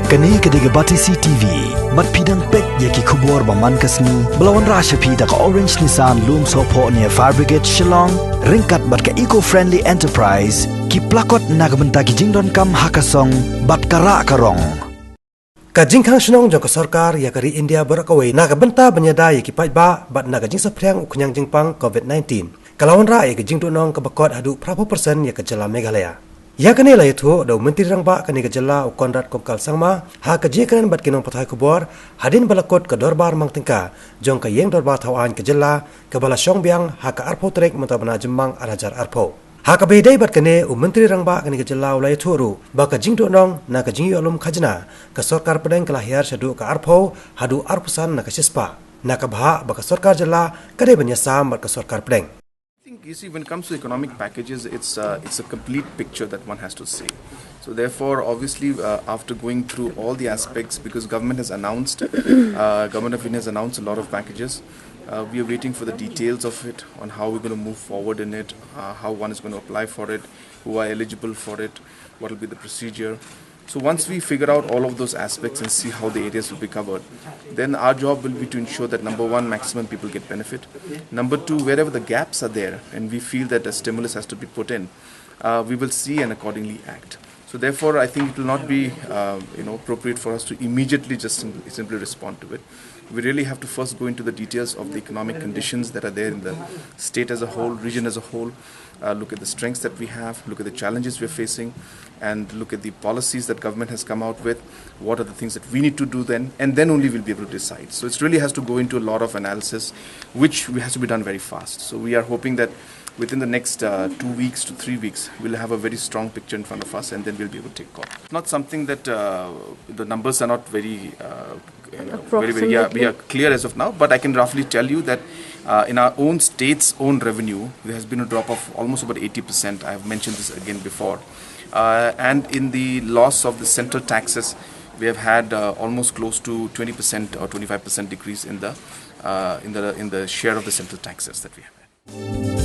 Kani kediga bati CTV, mat pidang pek yaki kubor baman kasni, belawan rasha pida ka Orange Nissan Loom Sopo near Fire Brigade Shillong, ringkat bat ka eco-friendly enterprise, ki plakot nagbenta ki jingdon kam hakasong, bat kara karong. Kajing kang senong jong ke sarkar ya kari India berakawai nagbenta banyada ya ki pajba bat nagajing sapriang ukunyang jingpang COVID-19. Kalawan ra ya kajing tunong kebakot hadu berapa persen ya kejala Meghalaya. Ya kene la itu do menteri rangba kene kejala ukondrat komkal sangma ha kaje kenen bat kinong patai kubor hadin balakot ke dorbar mangtingka jong ke yeng dorbar tawan kejala ke bala syongbiang ha ka arpo trek mentabana jemang arajar arpo ha ka bedai bat kene menteri rangba kene kejala ulai turu ba ka jing nong na ka jing yolum khajna ke sarkar pedeng kelahir syadu ka arpo hadu arpusan na ka sispa na ka bha ba ka sarkar jala kade banyasam bat ka sarkar pedeng. I think you see when it comes to economic packages, it's a complete picture that one has to see. So therefore, obviously, after going through all the aspects, because government has announced, government of India has announced a lot of packages. We are waiting for the details of it, on how we're going to move forward in it, how one is going to apply for it, who are eligible for it, what will be the procedure. So once we figure out all of those aspects and see how the areas will be covered, then our job will be to ensure that number one, maximum people get benefit. Number two, wherever the gaps are there and we feel that a stimulus has to be put in, we will see and accordingly act. So therefore, I think it will not be appropriate for us to immediately just simply respond to it. We really have to first go into the details of the economic conditions that are there in the state as a whole, region as a whole, look at the strengths that we have, look at the challenges we're facing, and look at the policies that government has come out with, what are the things that we need to do then, and then only we'll be able to decide. So it really has to go into a lot of analysis, which has to be done very fast. So we are hoping that within the next 2 weeks to 3 weeks, we'll have a very strong picture in front of us, and then we'll be able to take call. Not something that the numbers are not very clear as of now, but I can roughly tell you that in our own state's own revenue, there has been a drop of almost about 80%. I have mentioned this again before. And in the loss of the central taxes, we have had almost close to 20% or 25% decrease in the share of the central taxes that we have had.